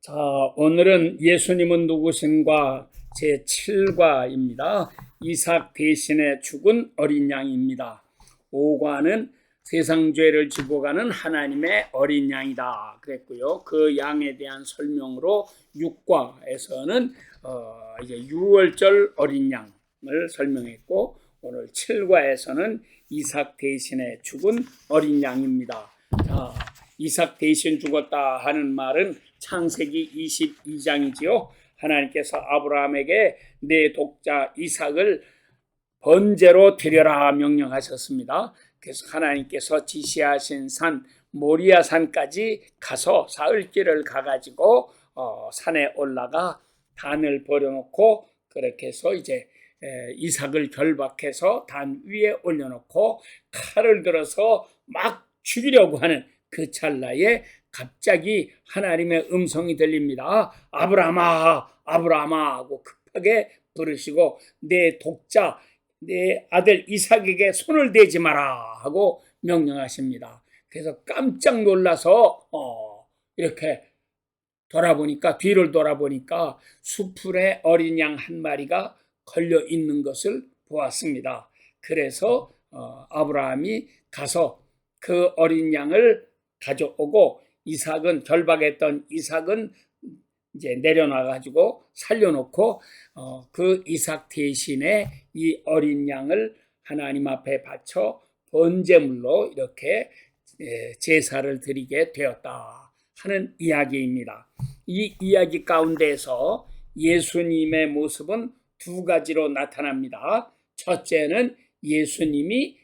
자, 오늘은 예수님은 누구신가 제7과입니다. 이삭 대신에 죽은 어린 양입니다. 5과는 세상 죄를 지고 가는 하나님의 어린 양이다 그랬고요. 그 양에 대한 설명으로 6과에서는 이제 6월절 어린 양을 설명했고, 오늘 7과에서는 이삭 대신에 죽은 어린 양입니다. 자, 이삭 대신 죽었다 하는 말은 창세기 22장이지요. 하나님께서 아브라함에게 내 독자 이삭을 번제로 드려라 명령하셨습니다. 그래서 하나님께서 지시하신 산 모리아 산까지 가서 사흘길을 가가지고 산에 올라가 단을 버려놓고, 그렇게 해서 이제 이삭을 결박해서 단 위에 올려놓고 칼을 들어서 막 죽이려고 하는 그 찰나에 갑자기 하나님의 음성이 들립니다. 아브라함아, 아브라함아 하고 급하게 부르시고, 내 독자 내 아들 이삭에게 손을 대지 마라 하고 명령하십니다. 그래서 깜짝 놀라서 이렇게 뒤를 돌아보니까 수풀에 어린 양 한 마리가 걸려 있는 것을 보았습니다. 그래서 아브라함이 가서 그 어린 양을 가져오고, 결박했던 이삭은 이제 내려놔가지고 살려놓고 그 이삭 대신에 이 어린 양을 하나님 앞에 바쳐 번제물로 이렇게 제사를 드리게 되었다 하는 이야기입니다. 이 이야기 가운데에서 예수님의 모습은 두 가지로 나타납니다. 첫째는 예수님이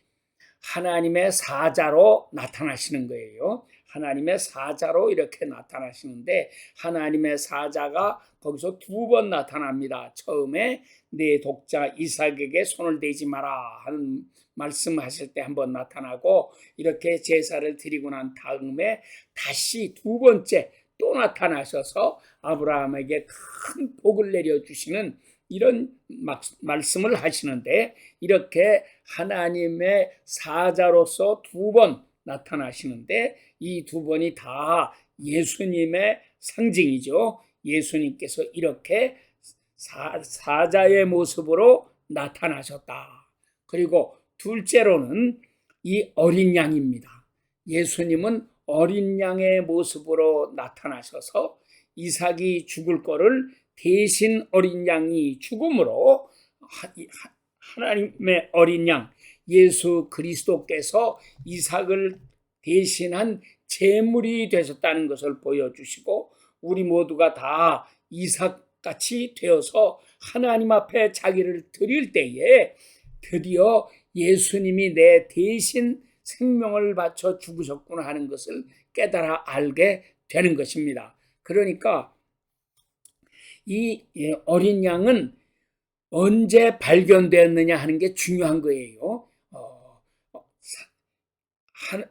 하나님의 사자로 나타나시는 거예요. 하나님의 사자로 이렇게 나타나시는데, 하나님의 사자가 거기서 두 번 나타납니다. 처음에 내 독자 이삭에게 손을 대지 마라 하는 말씀하실 때 한 번 나타나고, 이렇게 제사를 드리고 난 다음에 다시 두 번째 또 나타나셔서 아브라함에게 큰 복을 내려주시는 이런 말씀을 하시는데, 이렇게 하나님의 사자로서 두 번 나타나시는데, 이 두 번이 다 예수님의 상징이죠. 예수님께서 이렇게 사자의 모습으로 나타나셨다. 그리고 둘째로는 이 어린 양입니다. 예수님은 어린 양의 모습으로 나타나셔서 이삭이 죽을 거를 대신 어린 양이 죽음으로 하나님의 어린 양 예수 그리스도께서 이삭을 대신한 제물이 되셨다는 것을 보여주시고, 우리 모두가 다 이삭같이 되어서 하나님 앞에 자기를 드릴 때에 드디어 예수님이 내 대신 생명을 바쳐 죽으셨구나 하는 것을 깨달아 알게 되는 것입니다. 그러니까 이 어린 양은 언제 발견되었느냐 하는 게 중요한 거예요.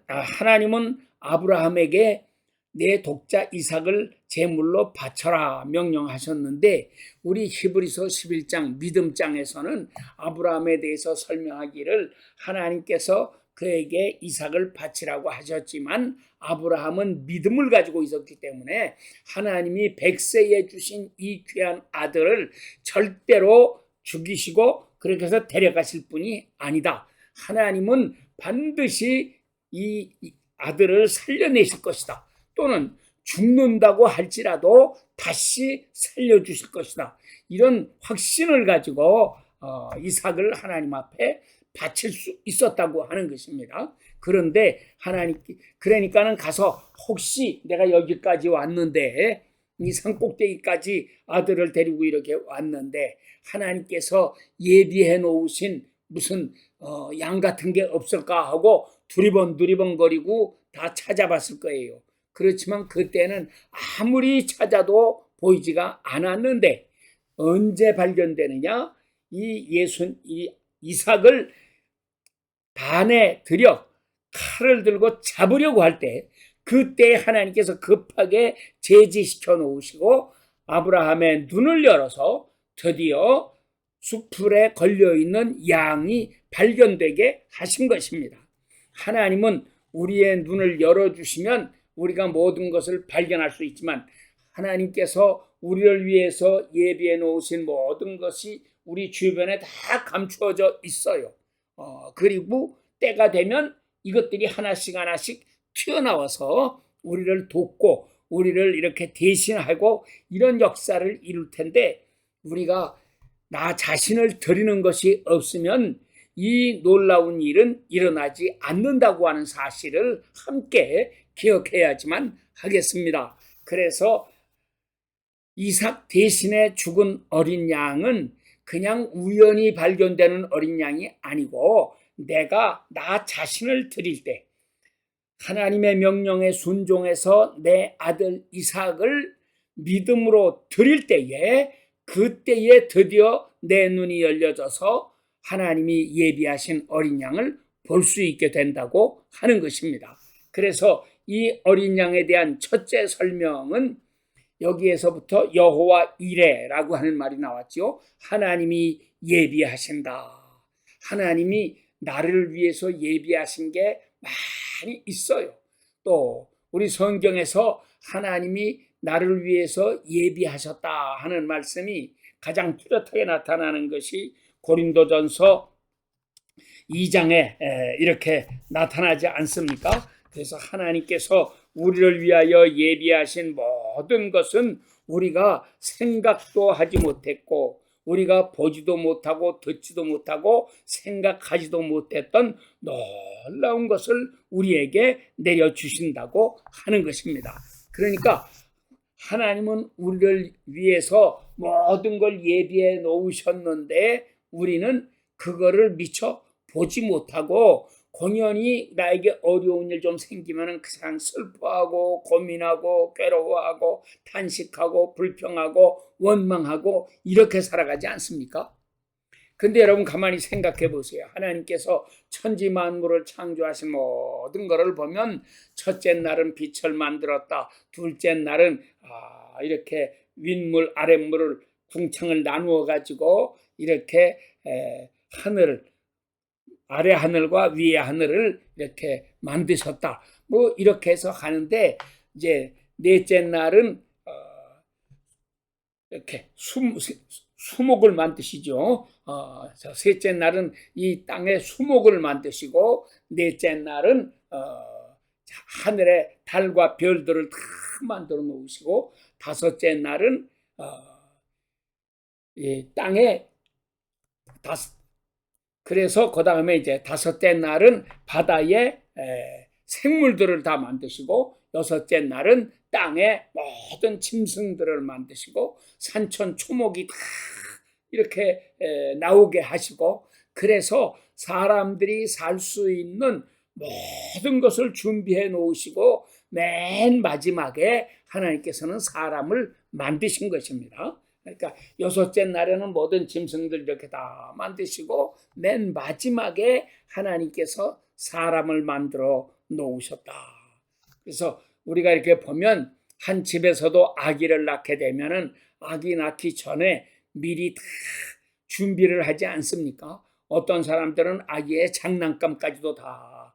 하나님은 아브라함에게 내 독자 이삭을 제물로 바쳐라 명령하셨는데, 우리 히브리서 11장 믿음장에서는 아브라함에 대해서 설명하기를 하나님께서 그에게 이삭을 바치라고 하셨지만, 아브라함은 믿음을 가지고 있었기 때문에 하나님이 100세에 주신 이 귀한 아들을 절대로 죽이시고 그렇게 해서 데려가실 분이 아니다. 하나님은 반드시 이 아들을 살려내실 것이다. 또는 죽는다고 할지라도 다시 살려주실 것이다. 이런 확신을 가지고 이삭을 하나님 앞에 바칠 수 있었다고 하는 것입니다. 그런데 그러니까는 가서, 혹시 내가 여기까지 왔는데, 이 산꼭대기까지 아들을 데리고 이렇게 왔는데 하나님께서 예비해 놓으신 무슨 양 같은 게 없을까 하고 두리번거리고 다 찾아봤을 거예요. 그렇지만 그때는 아무리 찾아도 보이지가 않았는데, 언제 발견되느냐? 이 이삭을 단에 들여 칼을 들고 잡으려고 할 때, 그때 하나님께서 급하게 제지시켜 놓으시고 아브라함의 눈을 열어서 드디어 수풀에 걸려있는 양이 발견되게 하신 것입니다. 하나님은 우리의 눈을 열어주시면 우리가 모든 것을 발견할 수 있지만, 하나님께서 우리를 위해서 예비해 놓으신 모든 것이 우리 주변에 다 감추어져 있어요. 그리고 때가 되면 이것들이 하나씩 하나씩 튀어나와서 우리를 돕고 우리를 이렇게 대신하고 이런 역사를 이룰 텐데, 우리가 나 자신을 드리는 것이 없으면 이 놀라운 일은 일어나지 않는다고 하는 사실을 함께 기억해야지만 하겠습니다. 그래서 이삭 대신에 죽은 어린 양은 그냥 우연히 발견되는 어린 양이 아니고, 내가 나 자신을 드릴 때, 하나님의 명령에 순종해서 내 아들 이삭을 믿음으로 드릴 때에, 그때에 드디어 내 눈이 열려져서 하나님이 예비하신 어린 양을 볼 수 있게 된다고 하는 것입니다. 그래서 이 어린 양에 대한 첫째 설명은 여기에서부터 여호와 이레라고 하는 말이 나왔죠. 하나님이 예비하신다. 하나님이 나를 위해서 예비하신 게 많이 있어요. 또 우리 성경에서 하나님이 나를 위해서 예비하셨다 하는 말씀이 가장 뚜렷하게 나타나는 것이 고린도전서 2장에 이렇게 나타나지 않습니까? 그래서 하나님께서 우리를 위하여 예비하신 모든 것은 우리가 생각도 하지 못했고, 우리가 보지도 못하고 듣지도 못하고 생각하지도 못했던 놀라운 것을 우리에게 내려주신다고 하는 것입니다. 그러니까 하나님은 우리를 위해서 모든 걸 예비해 놓으셨는데, 우리는 그거를 미처 보지 못하고 공연히 나에게 어려운 일 좀 생기면 그냥 슬퍼하고 고민하고 괴로워하고 탄식하고 불평하고 원망하고 이렇게 살아가지 않습니까? 근데 여러분 가만히 생각해 보세요. 하나님께서 천지 만물을 창조하신 모든 것을 보면, 첫째 날은 빛을 만들었다. 둘째 날은 이렇게 윗물 아랫물을 궁창을 나누어 가지고 이렇게 하늘을, 아래 하늘과 위에 하늘을 이렇게 만드셨다. 뭐 이렇게 해서 하는데, 이제 넷째 날은 이렇게 수목을 만드시죠. 셋째 날은 이 땅에 수목을 만드시고, 넷째 날은 하늘에 달과 별들을 다 만들어 놓으시고, 다섯째 날은 이 땅에 그래서 그 다음에 이제 다섯째 날은 바다에 생물들을 다 만드시고, 여섯째 날은 땅에 모든 짐승들을 만드시고, 산천 초목이 다 이렇게 나오게 하시고, 그래서 사람들이 살 수 있는 모든 것을 준비해 놓으시고, 맨 마지막에 하나님께서는 사람을 만드신 것입니다. 그러니까 여섯째 날에는 모든 짐승들 이렇게 다 만드시고, 맨 마지막에 하나님께서 사람을 만들어 놓으셨다. 그래서 우리가 이렇게 보면 한 집에서도 아기를 낳게 되면은 아기 낳기 전에 미리 다 준비를 하지 않습니까? 어떤 사람들은 아기의 장난감까지도 다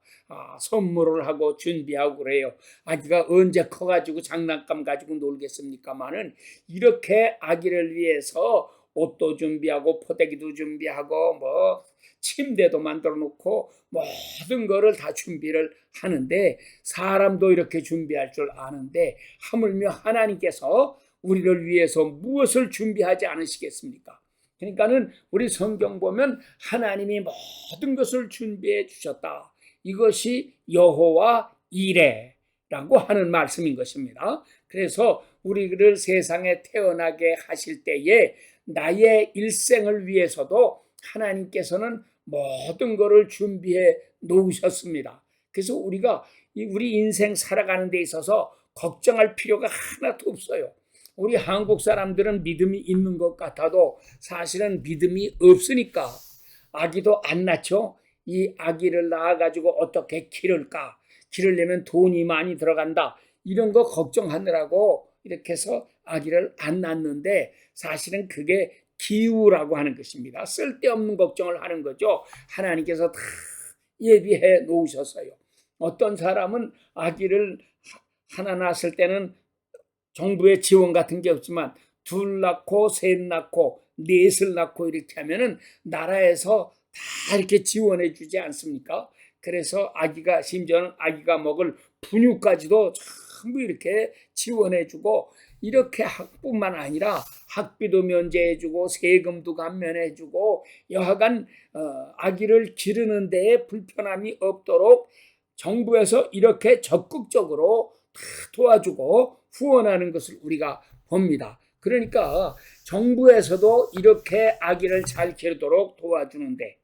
선물을 하고 준비하고 그래요. 아기가 언제 커가지고 장난감 가지고 놀겠습니까마는, 이렇게 아기를 위해서 옷도 준비하고 포대기도 준비하고 뭐 침대도 만들어 놓고 모든 거를 다 준비를 하는데, 사람도 이렇게 준비할 줄 아는데 하물며 하나님께서 우리를 위해서 무엇을 준비하지 않으시겠습니까? 그러니까는 우리 성경 보면 하나님이 모든 것을 준비해 주셨다. 이것이 여호와 이레라고 하는 말씀인 것입니다. 그래서 우리를 세상에 태어나게 하실 때에 나의 일생을 위해서도 하나님께서는 모든 것을 준비해 놓으셨습니다. 그래서 우리가 우리 인생 살아가는 데 있어서 걱정할 필요가 하나도 없어요. 우리 한국 사람들은 믿음이 있는 것 같아도 사실은 믿음이 없으니까 아기도 안 낳죠. 이 아기를 낳아가지고 어떻게 기를까? 기르려면 돈이 많이 들어간다. 이런 거 걱정하느라고 이렇게 해서 아기를 안 낳는데, 사실은 그게 기우라고 하는 것입니다. 쓸데없는 걱정을 하는 거죠. 하나님께서 다 예비해 놓으셨어요. 어떤 사람은 아기를 하나 낳았을 때는 정부의 지원 같은 게 없지만 둘 낳고 셋 낳고 넷을 낳고 이렇게 하면은 나라에서 다 이렇게 지원해 주지 않습니까? 그래서 아기가 심지어는 아기가 먹을 분유까지도 전부 이렇게 지원해 주고 이렇게 학뿐만 아니라 학비도 면제해 주고 세금도 감면해 주고 여하간 아기를 기르는 데에 불편함이 없도록 정부에서 이렇게 적극적으로 다 도와주고 후원하는 것을 우리가 봅니다. 그러니까 정부에서도 이렇게 아기를 잘 기르도록 도와주는데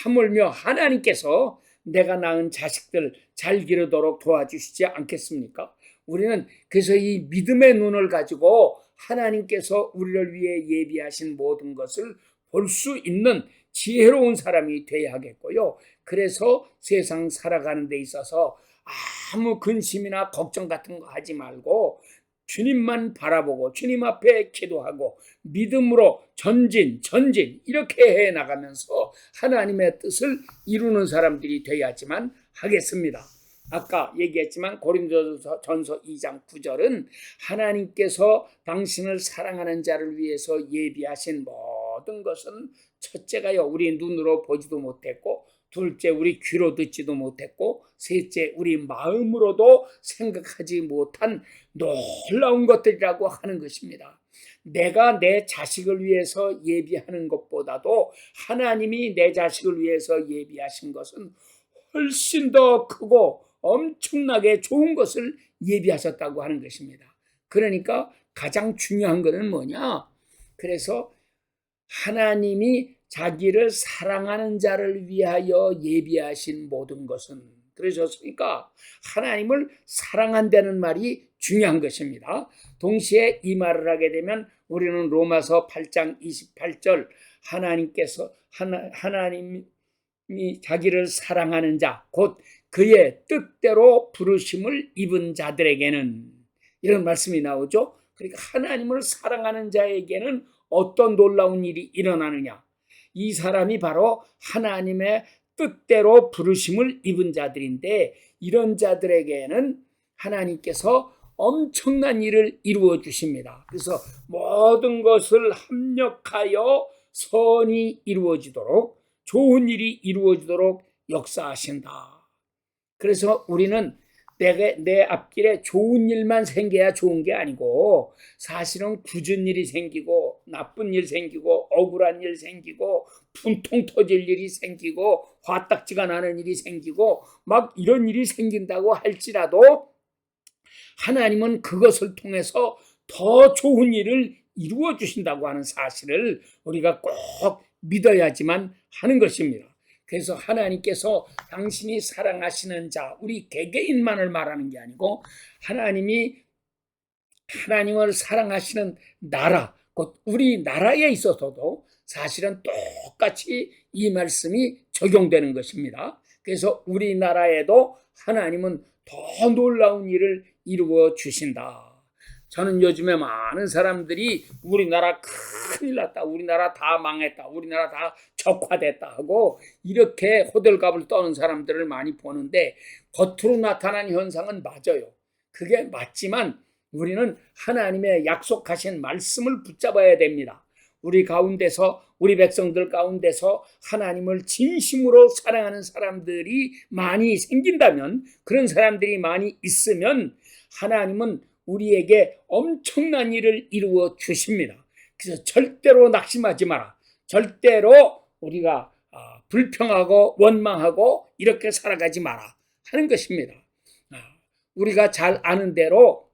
하물며 하나님께서 내가 낳은 자식들 잘 기르도록 도와주시지 않겠습니까? 우리는 그래서 이 믿음의 눈을 가지고 하나님께서 우리를 위해 예비하신 모든 것을 볼 수 있는 지혜로운 사람이 되어야 하겠고요. 그래서 세상 살아가는 데 있어서 아무 근심이나 걱정 같은 거 하지 말고 주님만 바라보고 주님 앞에 기도하고 믿음으로 전진 이렇게 해 나가면서 하나님의 뜻을 이루는 사람들이 되어야지만 하겠습니다. 아까 얘기했지만 고린도전서 2장 9절은 하나님께서 당신을 사랑하는 자를 위해서 예비하신 모든 것은 첫째가요 우리 눈으로 보지도 못했고 둘째 우리 귀로 듣지도 못했고 셋째 우리 마음으로도 생각하지 못한 놀라운 것들이라고 하는 것입니다. 내가 내 자식을 위해서 예비하는 것보다도 하나님이 내 자식을 위해서 예비하신 것은 훨씬 더 크고 엄청나게 좋은 것을 예비하셨다고 하는 것입니다. 그러니까 가장 중요한 것은 뭐냐? 그래서 하나님이 자기를 사랑하는 자를 위하여 예비하신 모든 것은 그러셨으니까 하나님을 사랑한다는 말이 중요한 것입니다. 동시에 이 말을 하게 되면 우리는 로마서 8장 28절 하나님이 자기를 사랑하는 자, 곧 그의 뜻대로 부르심을 입은 자들에게는 이런 말씀이 나오죠. 그러니까 하나님을 사랑하는 자에게는 어떤 놀라운 일이 일어나느냐? 이 사람이 바로 하나님의 뜻대로 부르심을 입은 자들인데 이런 자들에게는 하나님께서 엄청난 일을 이루어 주십니다. 그래서 모든 것을 합력하여 선이 이루어지도록 좋은 일이 이루어지도록 역사하신다. 그래서 우리는 내 앞길에 좋은 일만 생겨야 좋은 게 아니고 사실은 굳은 일이 생기고 나쁜 일 생기고 억울한 일 생기고 분통 터질 일이 생기고 화딱지가 나는 일이 생기고 막 이런 일이 생긴다고 할지라도 하나님은 그것을 통해서 더 좋은 일을 이루어 주신다고 하는 사실을 우리가 꼭 믿어야지만 하는 것입니다. 그래서 하나님께서 당신이 사랑하시는 자, 우리 개개인만을 말하는 게 아니고 하나님을 사랑하시는 나라, 곧 우리나라에 있어서도 사실은 똑같이 이 말씀이 적용되는 것입니다. 그래서 우리나라에도 하나님은 더 놀라운 일을 이루어 주신다. 저는 요즘에 많은 사람들이 우리나라 큰일 났다, 우리나라 다 망했다, 우리나라 다 적화됐다 하고 이렇게 호들갑을 떠는 사람들을 많이 보는데 겉으로 나타난 현상은 맞아요. 그게 맞지만 우리는 하나님의 약속하신 말씀을 붙잡아야 됩니다. 우리 가운데서 우리 백성들 가운데서 하나님을 진심으로 사랑하는 사람들이 많이 생긴다면 그런 사람들이 많이 있으면 하나님은 우리에게 엄청난 일을 이루어 주십니다. 그래서 절대로 낙심하지 마라. 절대로 우리가 불평하고 원망하고 이렇게 살아가지 마라 하는 것입니다. 우리가 잘 아는 대로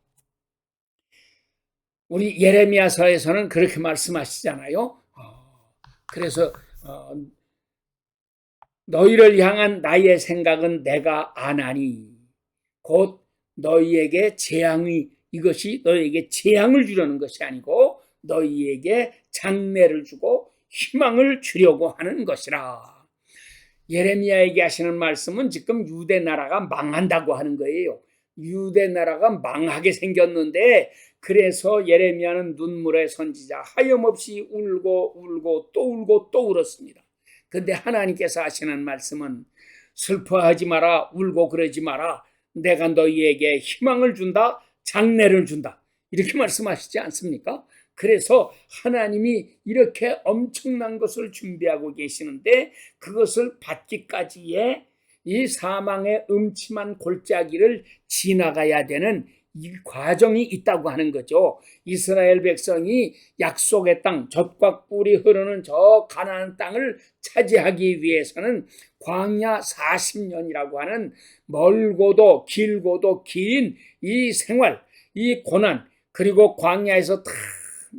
우리 예레미야서에서는 그렇게 말씀하시잖아요. 그래서 너희를 향한 나의 생각은 내가 아나니 곧 너희에게 이것이 너희에게 재앙을 주려는 것이 아니고 너희에게 장래를 주고 희망을 주려고 하는 것이라. 예레미야에게 하시는 말씀은 지금 유대 나라가 망한다고 하는 거예요. 유대 나라가 망하게 생겼는데 그래서 예레미야는 눈물의 선지자 하염없이 울고 또 울었습니다. 그런데 하나님께서 하시는 말씀은 슬퍼하지 마라, 울고 그러지 마라. 내가 너희에게 희망을 준다, 장래를 준다. 이렇게 말씀하시지 않습니까? 그래서 하나님이 이렇게 엄청난 것을 준비하고 계시는데 그것을 받기까지의 이 사망의 음침한 골짜기를 지나가야 되는 이 과정이 있다고 하는 거죠. 이스라엘 백성이 약속의 땅, 젖과 꿀이 흐르는 저 가나안 땅을 차지하기 위해서는 광야 40년이라고 하는 멀고도 길고도 긴 이 생활, 이 고난, 그리고 광야에서 다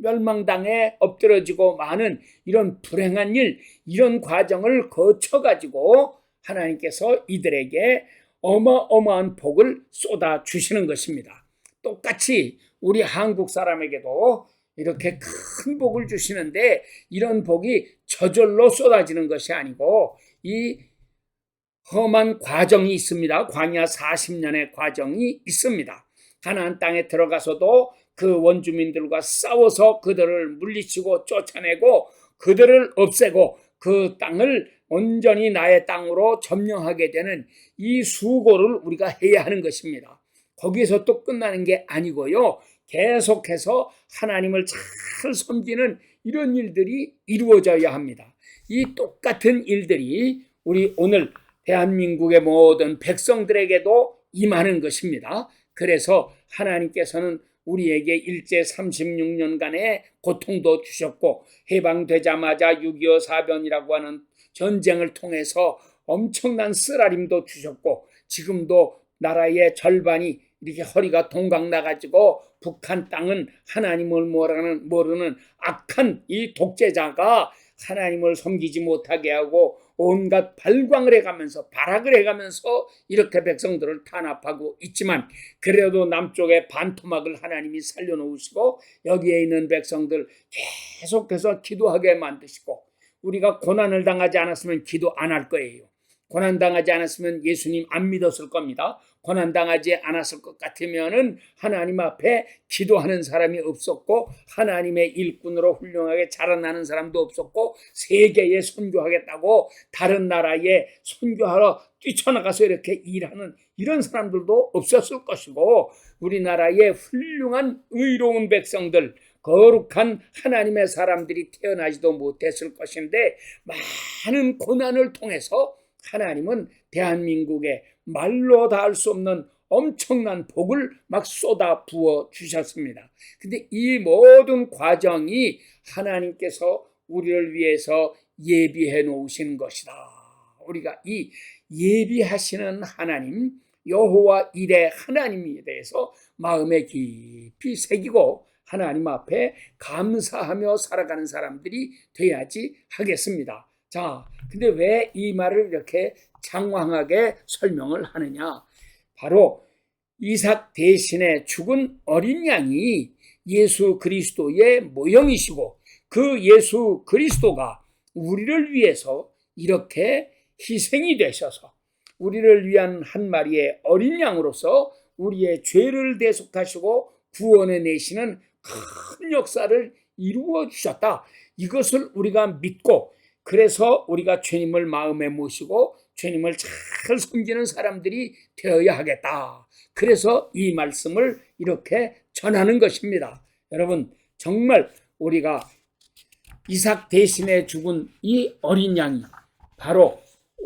멸망당해 엎드러지고 많은 이런 불행한 일, 이런 과정을 거쳐가지고 하나님께서 이들에게 어마어마한 복을 쏟아 주시는 것입니다. 똑같이 우리 한국 사람에게도 이렇게 큰 복을 주시는데 이런 복이 저절로 쏟아지는 것이 아니고 이 험한 과정이 있습니다. 광야 40년의 과정이 있습니다. 가나안 땅에 들어가서도 그 원주민들과 싸워서 그들을 물리치고 쫓아내고 그들을 없애고 그 땅을 온전히 나의 땅으로 점령하게 되는 이 수고를 우리가 해야 하는 것입니다. 거기에서 또 끝나는 게 아니고요. 계속해서 하나님을 잘 섬기는 이런 일들이 이루어져야 합니다. 이 똑같은 일들이 우리 오늘 대한민국의 모든 백성들에게도 임하는 것입니다. 그래서 하나님께서는 우리에게 일제 36년간의 고통도 주셨고 해방되자마자 6.25 사변이라고 하는 전쟁을 통해서 엄청난 쓰라림도 주셨고 지금도 나라의 절반이 이렇게 허리가 동강 나가지고 북한 땅은 하나님을 모르는 악한 이 독재자가 하나님을 섬기지 못하게 하고 온갖 발광을 해가면서 발악을 해가면서 이렇게 백성들을 탄압하고 있지만 그래도 남쪽의 반토막을 하나님이 살려놓으시고 여기에 있는 백성들 계속해서 기도하게 만드시고 우리가 고난을 당하지 않았으면 기도 안 할 거예요. 고난당하지 않았으면 예수님 안 믿었을 겁니다. 고난당하지 않았을 것 같으면은 하나님 앞에 기도하는 사람이 없었고 하나님의 일꾼으로 훌륭하게 자라나는 사람도 없었고 세계에 선교하겠다고 다른 나라에 선교하러 뛰쳐나가서 이렇게 일하는 이런 사람들도 없었을 것이고 우리나라의 훌륭한 의로운 백성들 거룩한 하나님의 사람들이 태어나지도 못했을 것인데 많은 고난을 통해서 하나님은 대한민국에 말로 다 할 수 없는 엄청난 복을 막 쏟아 부어 주셨습니다. 근데 이 모든 과정이 하나님께서 우리를 위해서 예비해 놓으신 것이다. 우리가 이 예비하시는 하나님, 여호와 이레 하나님에 대해서 마음에 깊이 새기고 하나님 앞에 감사하며 살아가는 사람들이 돼야지 하겠습니다. 자, 근데 왜 이 말을 이렇게 장황하게 설명을 하느냐? 바로 이삭 대신에 죽은 어린 양이 예수 그리스도의 모형이시고 그 예수 그리스도가 우리를 위해서 이렇게 희생이 되셔서 우리를 위한 한 마리의 어린 양으로서 우리의 죄를 대속하시고 구원해 내시는 큰 역사를 이루어 주셨다. 이것을 우리가 믿고 그래서 우리가 주님을 마음에 모시고 주님을 잘 섬기는 사람들이 되어야 하겠다. 그래서 이 말씀을 이렇게 전하는 것입니다. 여러분 정말 우리가 이삭 대신에 죽은 이 어린 양이 바로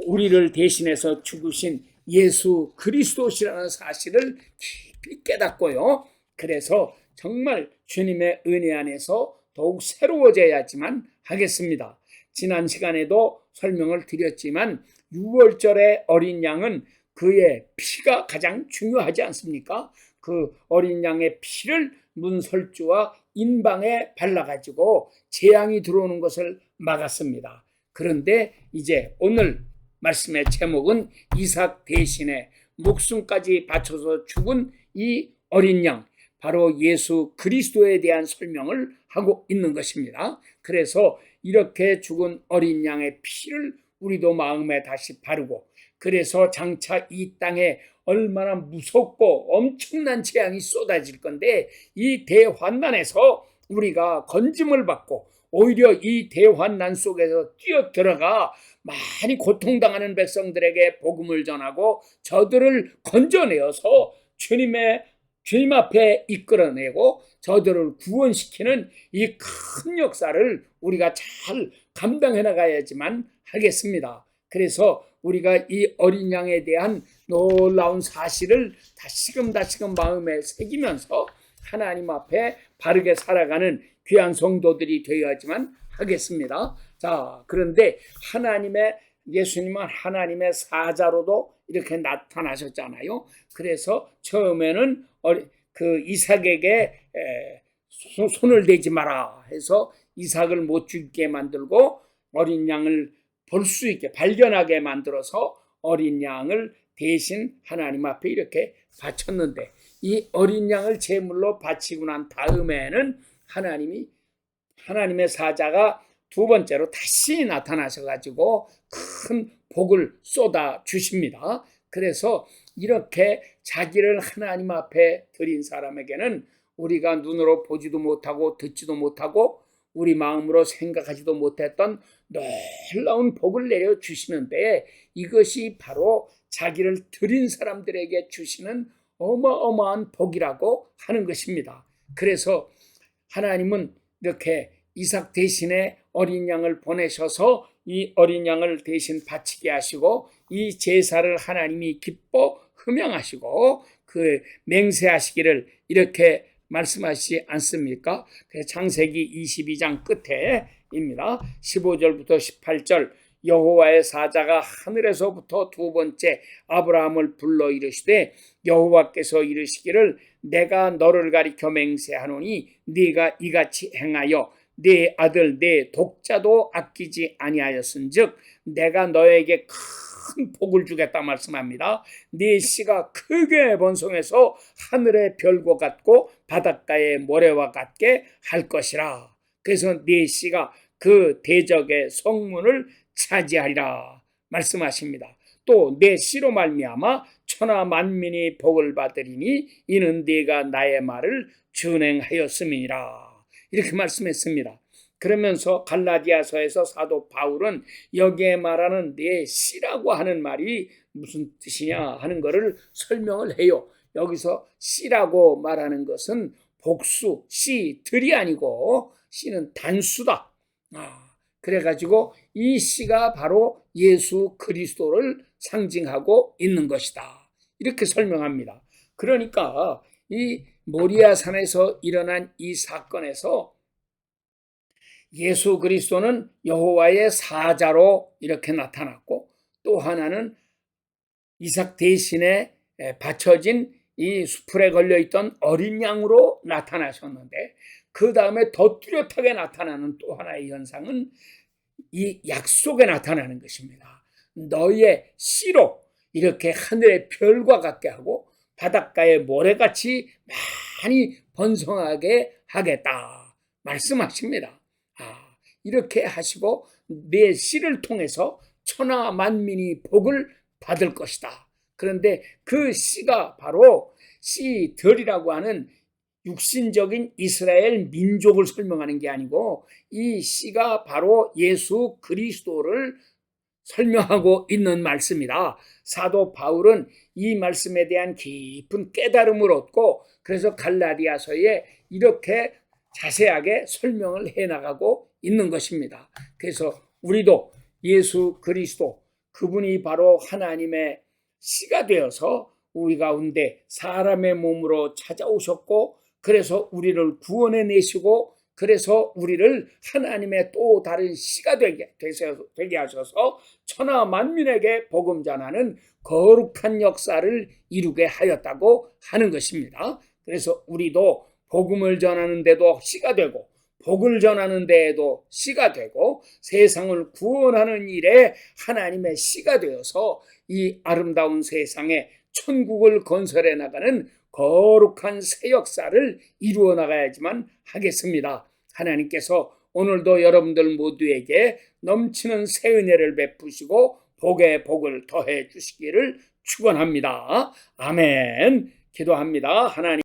우리를 대신해서 죽으신 예수 그리스도시라는 사실을 깊이 깨닫고요. 그래서 정말 주님의 은혜 안에서 더욱 새로워져야지만 하겠습니다. 지난 시간에도 설명을 드렸지만 6월절의 어린 양은 그의 피가 가장 중요하지 않습니까? 그 어린 양의 피를 문설주와 인방에 발라가지고 재앙이 들어오는 것을 막았습니다. 그런데 이제 오늘 말씀의 제목은 이삭 대신에 목숨까지 바쳐서 죽은 이 어린 양, 바로 예수 그리스도에 대한 설명을 하고 있는 것입니다. 그래서 이렇게 죽은 어린 양의 피를 우리도 마음에 다시 바르고 그래서 장차 이 땅에 얼마나 무섭고 엄청난 재앙이 쏟아질 건데 이 대환난에서 우리가 건짐을 받고 오히려 이 대환난 속에서 뛰어들어가 많이 고통당하는 백성들에게 복음을 전하고 저들을 건져내어서 주님의 주님 앞에 이끌어내고 저들을 구원시키는 이 큰 역사를 우리가 잘 감당해 나가야지만 하겠습니다. 그래서 우리가 이 어린 양에 대한 놀라운 사실을 다시금 마음에 새기면서 하나님 앞에 바르게 살아가는 귀한 성도들이 되어야지만 하겠습니다. 자, 그런데 예수님은 하나님의 사자로도 이렇게 나타나셨잖아요. 그래서 처음에는 그 이삭에게 손을 대지 마라 해서 이삭을 못 죽게 만들고 어린 양을 볼 수 있게 발견하게 만들어서 어린 양을 대신 하나님 앞에 이렇게 바쳤는데, 이 어린 양을 제물로 바치고 난 다음에는 하나님의 사자가 두 번째로 다시 나타나셔가지고 큰 복을 쏟아 주십니다. 그래서 이렇게 자기를 하나님 앞에 드린 사람에게는 우리가 눈으로 보지도 못하고 듣지도 못하고 우리 마음으로 생각하지도 못했던 놀라운 복을 내려 주시는데, 이것이 바로 자기를 드린 사람들에게 주시는 어마어마한 복이라고 하는 것입니다. 그래서 하나님은 이렇게 이삭 대신에 어린 양을 보내셔서 이 어린 양을 대신 바치게 하시고 이 제사를 하나님이 기뻐 흠양하시고 그 맹세하시기를 이렇게 말씀하시지 않습니까? 창세기 22장 끝에입니다. 15절부터 18절, 여호와의 사자가 하늘에서부터 두 번째 아브라함을 불러 이르시되 여호와께서 이르시기를 내가 너를 가리켜 맹세하노니 네가 이같이 행하여 네 아들 네 독자도 아끼지 아니하였은즉 내가 너에게 큰 복을 주겠다 말씀합니다. 네 씨가 크게 번성해서 하늘의 별과 같고 바닷가의 모래와 같게 할 것이라. 그래서 네 씨가 그 대적의 성문을 차지하리라 말씀하십니다. 또 내 씨로 말미암아 천하 만민이 복을 받으리니 이는 네가 나의 말을 준행하였음이니라 이렇게 말씀했습니다. 그러면서 갈라디아서에서 사도 바울은 여기에 말하는 내 씨라고 하는 말이 무슨 뜻이냐 하는 것을 설명을 해요. 여기서 씨라고 말하는 것은 복수, 씨들이 아니고 씨는 단수다. 그래가지고 이 씨가 바로 예수 그리스도를 상징하고 있는 것이다. 이렇게 설명합니다. 그러니까 이 모리아산에서 일어난 이 사건에서 예수 그리스도는 여호와의 사자로 이렇게 나타났고, 또 하나는 이삭 대신에 바쳐진 이 수풀에 걸려있던 어린 양으로 나타나셨는데, 그 다음에 더 뚜렷하게 나타나는 또 하나의 현상은 이 약속에 나타나는 것입니다. 너의 씨로 이렇게 하늘의 별과 같게 하고 바닷가의 모래같이 많이 번성하게 하겠다 말씀하십니다. 이렇게 하시고 내 씨를 통해서 천하 만민이 복을 받을 것이다. 그런데 그 씨가 바로 씨들이라고 하는 육신적인 이스라엘 민족을 설명하는 게 아니고 이 씨가 바로 예수 그리스도를 설명하고 있는 말씀이다. 사도 바울은 이 말씀에 대한 깊은 깨달음을 얻고 그래서 갈라디아서에 이렇게 자세하게 설명을 해나가고 있는 것입니다. 그래서 우리도 예수 그리스도, 그분이 바로 하나님의 씨가 되어서 우리 가운데 사람의 몸으로 찾아오셨고 그래서 우리를 구원해 내시고 그래서 우리를 하나님의 또 다른 씨가 되게 하셔서 천하 만민에게 복음 전하는 거룩한 역사를 이루게 하였다고 하는 것입니다. 그래서 우리도 복음을 전하는 데도 씨가 되고 복을 전하는 데에도 씨가 되고 세상을 구원하는 일에 하나님의 씨가 되어서 이 아름다운 세상에 천국을 건설해 나가는 거룩한 새 역사를 이루어 나가야지만 하겠습니다. 하나님께서 오늘도 여러분들 모두에게 넘치는 새 은혜를 베푸시고 복에 복을 더해 주시기를 축원합니다. 아멘. 기도합니다. 하나님